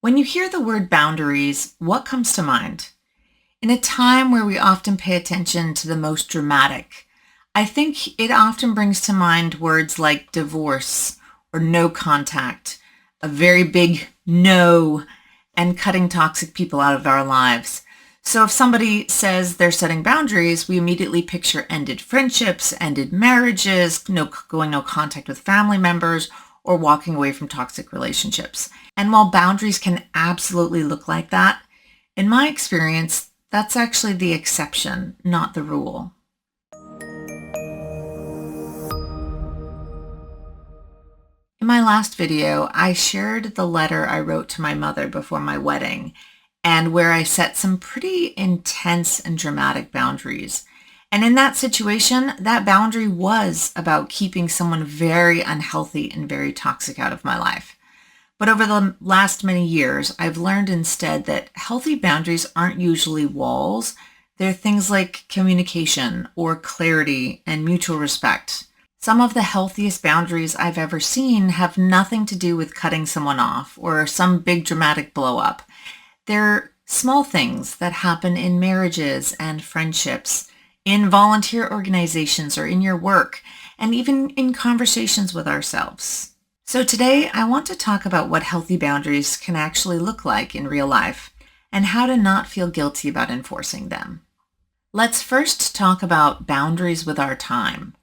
When you hear the word boundaries, what comes to mind? In a time where we often pay attention to the most dramatic, I think it often brings to mind words like divorce or no contact, a very big no, and cutting toxic people out of our lives. So if somebody says they're setting boundaries, we immediately picture ended friendships, ended marriages, no contact with family members, or walking away from toxic relationships. And while boundaries can absolutely look like that, in my experience, that's actually the exception, not the rule. In my last video, I shared the letter I wrote to my mother before my wedding, and where I set some pretty intense and dramatic boundaries. And in that situation, that boundary was about keeping someone very unhealthy and very toxic out of my life. But over the last many years, I've learned instead that healthy boundaries aren't usually walls. They're things like communication or clarity and mutual respect. Some of the healthiest boundaries I've ever seen have nothing to do with cutting someone off or some big dramatic blow up. They're small things that happen in marriages and friendships, in volunteer organizations or in your work, and even in conversations with ourselves. So today, I want to talk about what healthy boundaries can actually look like in real life and how to not feel guilty about enforcing them. Let's first talk about boundaries with our time.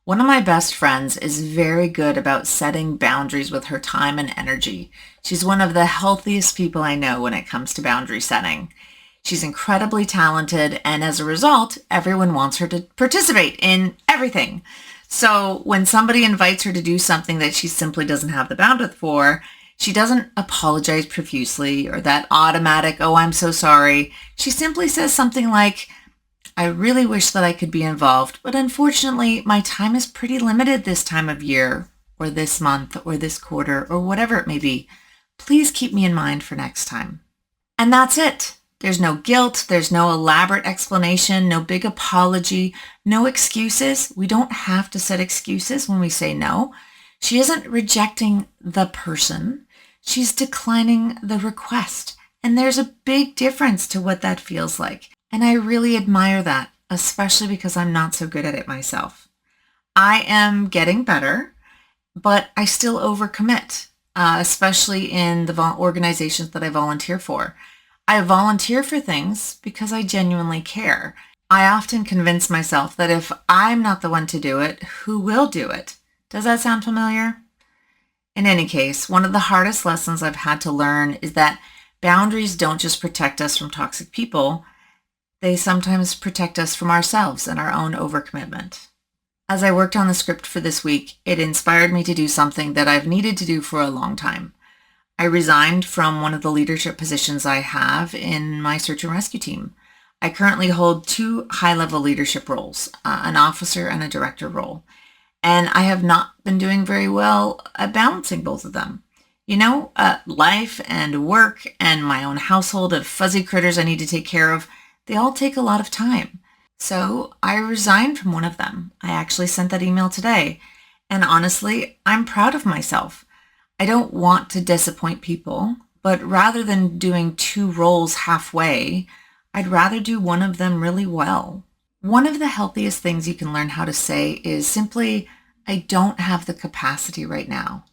One of my best friends is very good about setting boundaries with her time and energy. She's one of the healthiest people I know when it comes to boundary setting. She's incredibly talented, and as a result, everyone wants her to participate in everything. So when somebody invites her to do something that she simply doesn't have the bandwidth for, she doesn't apologize profusely or that automatic, "Oh, I'm so sorry." She simply says something like, "I really wish that I could be involved, but unfortunately, my time is pretty limited this time of year, or this month, or this quarter, or whatever it may be. Please keep me in mind for next time." And that's it. There's no guilt, there's no elaborate explanation, no big apology, no excuses. We don't have to set excuses when we say no. She isn't rejecting the person, she's declining the request. And there's a big difference to what that feels like. And I really admire that, especially because I'm not so good at it myself. I am getting better, but I still overcommit, especially in the organizations that I volunteer for. I volunteer for things because I genuinely care. I often convince myself that if I'm not the one to do it, who will do it? Does that sound familiar? In any case, one of the hardest lessons I've had to learn is that boundaries don't just protect us from toxic people, they sometimes protect us from ourselves and our own overcommitment. As I worked on the script for this week, it inspired me to do something that I've needed to do for a long time. I resigned from one of the leadership positions I have in my search and rescue team. I currently hold 2 high-level leadership roles, an officer and a director role, and I have not been doing very well at balancing both of them. Life and work and my own household of fuzzy critters I need to take care of, they all take a lot of time. So I resigned from one of them. I actually sent that email today, and honestly, I'm proud of myself. I don't want to disappoint people, but rather than doing 2 roles halfway, I'd rather do one of them really well. One of the healthiest things you can learn how to say is simply, "I don't have the capacity right now."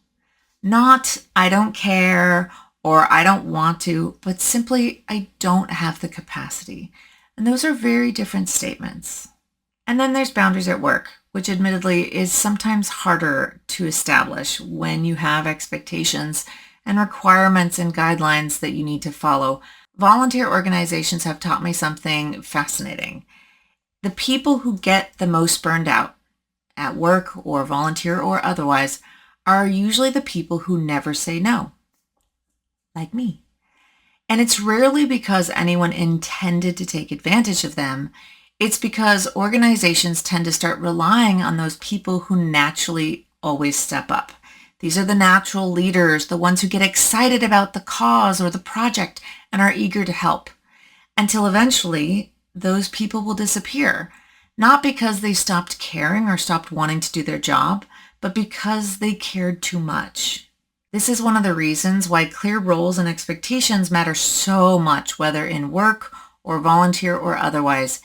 Not, "I don't care," or "I don't want to," but simply, "I don't have the capacity." And those are very different statements. And then there's boundaries at work, which admittedly is sometimes harder to establish when you have expectations and requirements and guidelines that you need to follow. Volunteer organizations have taught me something fascinating. The people who get the most burned out at work or volunteer or otherwise are usually the people who never say no, like me. And it's rarely because anyone intended to take advantage of them. It's because organizations tend to start relying on those people who naturally always step up. These are the natural leaders, the ones who get excited about the cause or the project and are eager to help, until eventually those people will disappear, not because they stopped caring or stopped wanting to do their job, but because they cared too much. This is one of the reasons why clear roles and expectations matter so much, whether in work or volunteer or otherwise.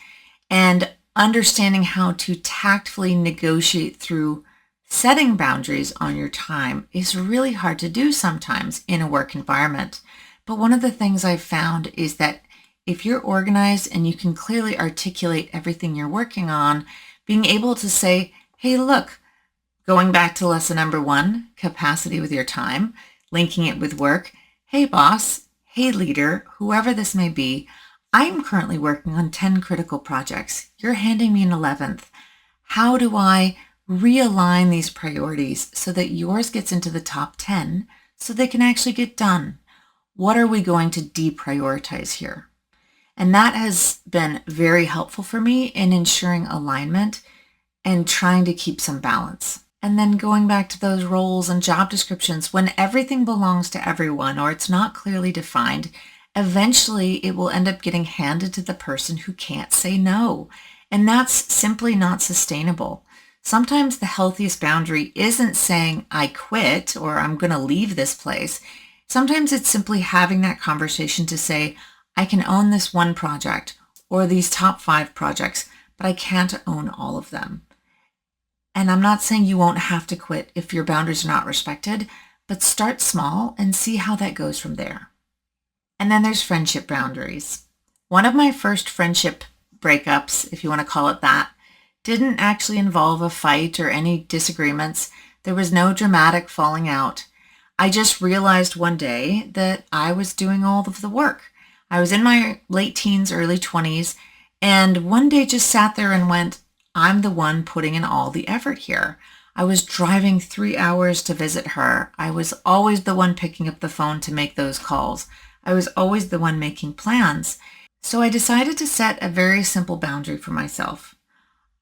And understanding how to tactfully negotiate through setting boundaries on your time is really hard to do sometimes in a work environment. But one of the things I've found is that if you're organized and you can clearly articulate everything you're working on, being able to say, hey, look, going back to lesson number 1, capacity with your time, linking it with work. Hey, boss. Hey, leader, whoever this may be. I'm currently working on 10 critical projects. You're handing me an 11th. How do I realign these priorities so that yours gets into the top 10 so they can actually get done? What are we going to deprioritize here? And that has been very helpful for me in ensuring alignment and trying to keep some balance. And then going back to those roles and job descriptions, when everything belongs to everyone or it's not clearly defined, eventually it will end up getting handed to the person who can't say no. And that's simply not sustainable. Sometimes the healthiest boundary isn't saying I quit or I'm going to leave this place. Sometimes it's simply having that conversation to say, I can own this one project or these top 5 projects, but I can't own all of them. And I'm not saying you won't have to quit if your boundaries are not respected, but start small and see how that goes from there. And then there's friendship boundaries. One of my first friendship breakups, if you want to call it that, didn't actually involve a fight or any disagreements. There was no dramatic falling out. I just realized one day that I was doing all of the work. I was in my late teens, early 20s, and one day just sat there and went, I'm the one putting in all the effort here. I was driving 3 hours to visit her. I was always the one picking up the phone to make those calls. I was always the one making plans. So I decided to set a very simple boundary for myself.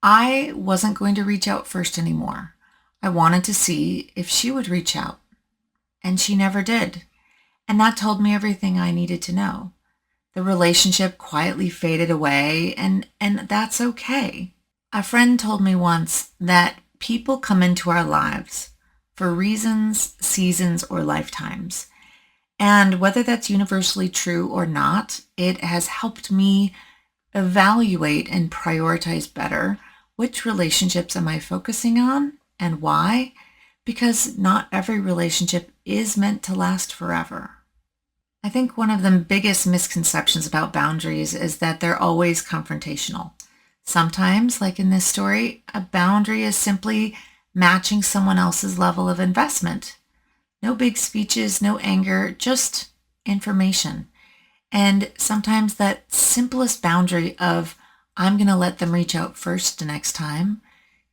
I wasn't going to reach out first anymore. I wanted to see if she would reach out. And she never did. And that told me everything I needed to know. The relationship quietly faded away, and that's okay. A friend told me once that people come into our lives for reasons, seasons, or lifetimes. And whether that's universally true or not, it has helped me evaluate and prioritize better which relationships am I focusing on and why, because not every relationship is meant to last forever. I think one of the biggest misconceptions about boundaries is that they're always confrontational. Sometimes, like in this story, a boundary is simply matching someone else's level of investment. No big speeches, no anger, just information. And sometimes that simplest boundary of, I'm going to let them reach out first the next time,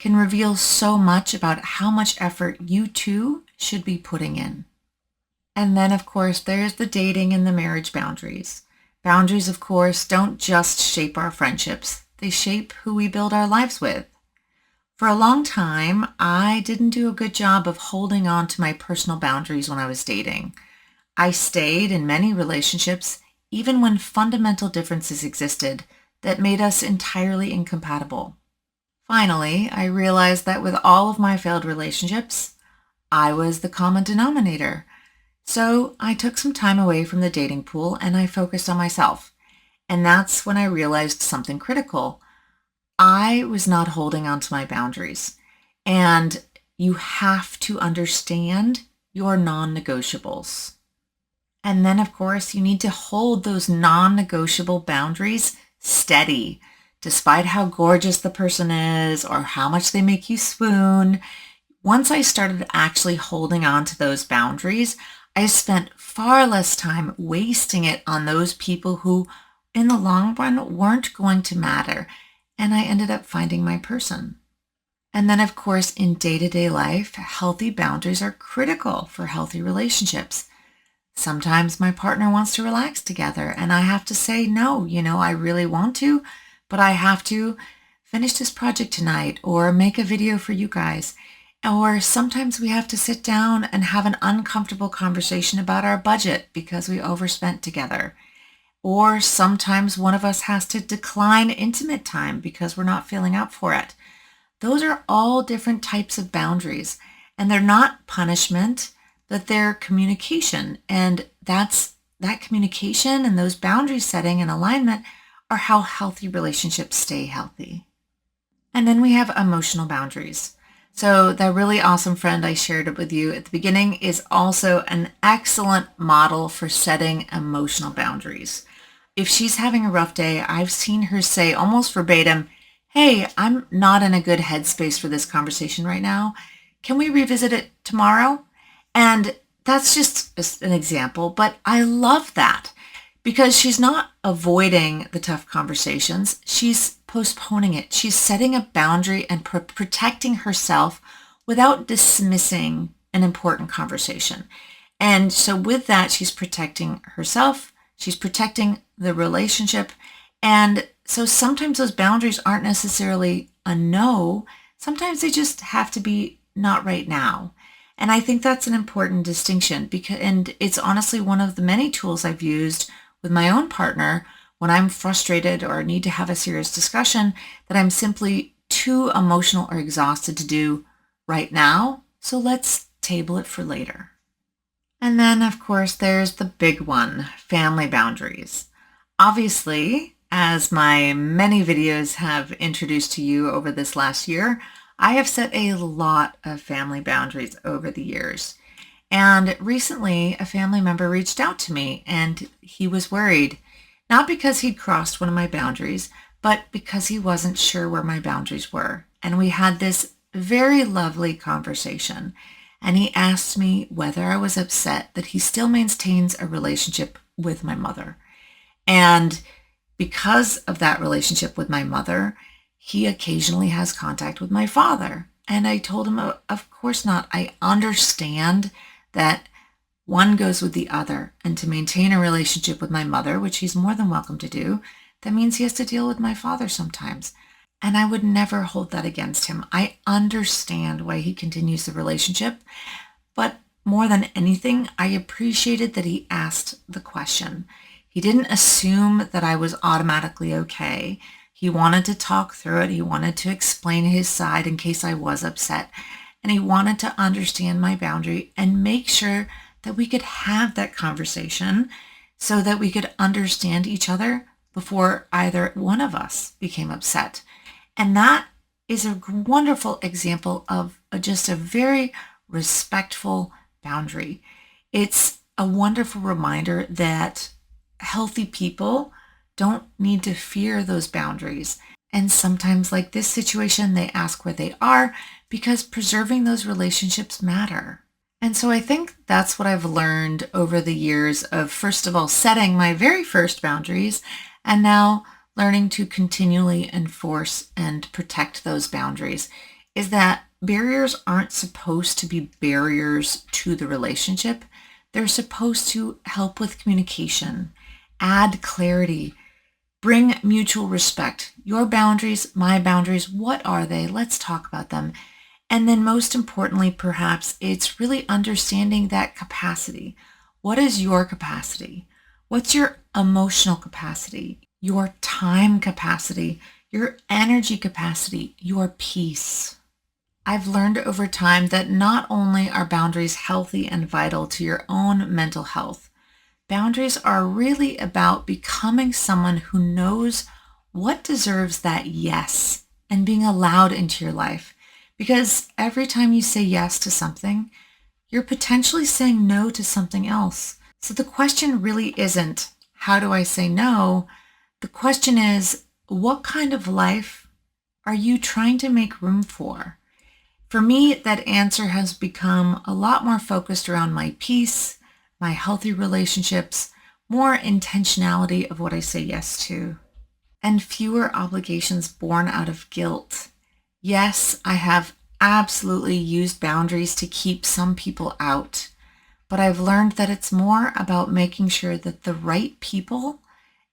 can reveal so much about how much effort you too should be putting in. And then, of course, there's the dating and the marriage boundaries. Boundaries, of course, don't just shape our friendships. They shape who we build our lives with. For a long time, I didn't do a good job of holding on to my personal boundaries when I was dating. I stayed in many relationships, even when fundamental differences existed that made us entirely incompatible. Finally, I realized that with all of my failed relationships, I was the common denominator. So I took some time away from the dating pool and I focused on myself. And that's when I realized something critical. I was not holding on to my boundaries. And you have to understand your non-negotiables. And then, of course, you need to hold those non-negotiable boundaries steady, despite how gorgeous the person is or how much they make you swoon. Once I started actually holding on to those boundaries, I spent far less time wasting it on those people who, in the long run, weren't going to matter. And I ended up finding my person. And then, of course, in day-to-day life, healthy boundaries are critical for healthy relationships. Sometimes my partner wants to relax together and I have to say, no, I really want to, but I have to finish this project tonight or make a video for you guys. Or sometimes we have to sit down and have an uncomfortable conversation about our budget because we overspent together. Or sometimes one of us has to decline intimate time because we're not feeling up for it. Those are all different types of boundaries, and they're not punishment, that they're communication. And that communication and those boundary setting and alignment are how healthy relationships stay healthy. And then we have emotional boundaries. So that really awesome friend I shared it with you at the beginning is also an excellent model for setting emotional boundaries. If she's having a rough day, I've seen her say almost verbatim, "Hey, I'm not in a good headspace for this conversation right now. Can we revisit it tomorrow?" And that's just an example, but I love that because she's not avoiding the tough conversations. She's postponing it. She's setting a boundary and protecting herself without dismissing an important conversation. And so with that, she's protecting herself. She's protecting the relationship. And so sometimes those boundaries aren't necessarily a no. Sometimes they just have to be not right now. And I think that's an important distinction and it's honestly one of the many tools I've used with my own partner when I'm frustrated or need to have a serious discussion that I'm simply too emotional or exhausted to do right now. So let's table it for later. And then, of course, there's the big one, family boundaries. Obviously, as my many videos have introduced to you over this last year, I have set a lot of family boundaries over the years. And recently, a family member reached out to me and he was worried, not because he'd crossed one of my boundaries, but because he wasn't sure where my boundaries were. And we had this very lovely conversation. And he asked me whether I was upset that he still maintains a relationship with my mother. And because of that relationship with my mother, he occasionally has contact with my father. And I told him, of course not. I understand that one goes with the other. And to maintain a relationship with my mother, which he's more than welcome to do, that means he has to deal with my father sometimes. And I would never hold that against him. I understand why he continues the relationship. But more than anything, I appreciated that he asked the question. He didn't assume that I was automatically okay. He wanted to talk through it. He wanted to explain his side in case I was upset. And he wanted to understand my boundary and make sure that we could have that conversation so that we could understand each other before either one of us became upset. And that is a wonderful example of just a very respectful boundary. It's a wonderful reminder that healthy people don't need to fear those boundaries. And sometimes, like this situation, they ask where they are because preserving those relationships matter. And so I think that's what I've learned over the years of, first of all, setting my very first boundaries, and now learning to continually enforce and protect those boundaries, is that barriers aren't supposed to be barriers to the relationship. They're supposed to help with communication, add clarity, bring mutual respect. Your boundaries, my boundaries, what are they? Let's talk about them. And then most importantly, perhaps, it's really understanding that capacity. What is your capacity? What's your emotional capacity? Your time capacity, your energy capacity, your peace. I've learned over time that not only are boundaries healthy and vital to your own mental health, boundaries are really about becoming someone who knows what deserves that yes and being allowed into your life. Because every time you say yes to something, you're potentially saying no to something else. So the question really isn't, how do I say no? The question is, what kind of life are you trying to make room for? For me, that answer has become a lot more focused around my peace, my healthy relationships, more intentionality of what I say yes to, and fewer obligations born out of guilt. Yes, I have absolutely used boundaries to keep some people out, but I've learned that it's more about making sure that the right people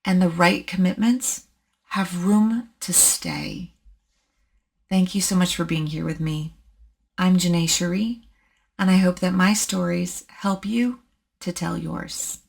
and the right commitments have room to stay. Thank you so much for being here with me. I'm Janae Cherie, and I hope that my stories help you to tell yours.